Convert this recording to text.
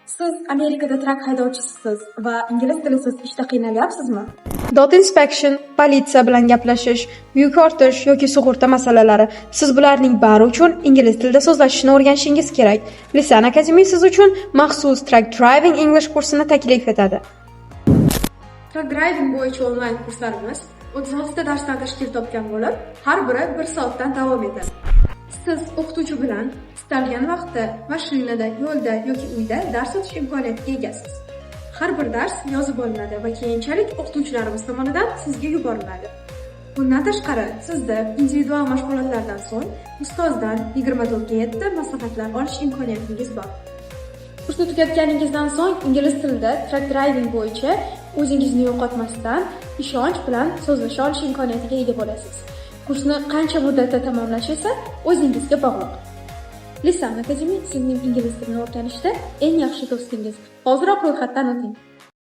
Siz Amerikada trak haydovchisiz va ingliz tilisiz ishda qiynalyapsizmi? Dot inspection, politsiya bilan gaplashish, yuk ortish yoki sug'urta masalalari. Siz bularning bari uchun ingliz tilida so'zlashishni o'rganishingiz kerak. Lisan Academy siz uchun maxsus Truck Driving English kursini taklif etadi. Truck driving bo'yicha onlayn kurslarimiz 36 ta darsdan tashkil topgan bo'lib, har biri 1 soatdan davom etadi. Siz o'qituvchi bilan istalgan vaqtda mashinada, yo'lda yoki uyda dars o'tish imkoniyatiga egasiz. Har bir dars yozib olinadi va keyinchalik o'qituvchilarimiz tomonidan sizga yuboriladi. Bundan tashqari, sizda individual mashg'ulotlardan so'ng ustozdan 24 ga 7 ta maslahatlar olish imkoniyatingiz bor. Kursni tugatganingizdan so'ng ingliz tilida truck driving bo'yicha o'zingizni yo'qotmasdan, ishonch bilan so'zlasha olish imkoniyatiga ega bo'lasiz. Kursni qancha muddatda tamomlash esa o'zingizga bog'liq. Lisan Academy sizning ingliz tilini o'rganishda eng yaxshi do'stingiz. Hoziroq ro'yxatdan o'ting.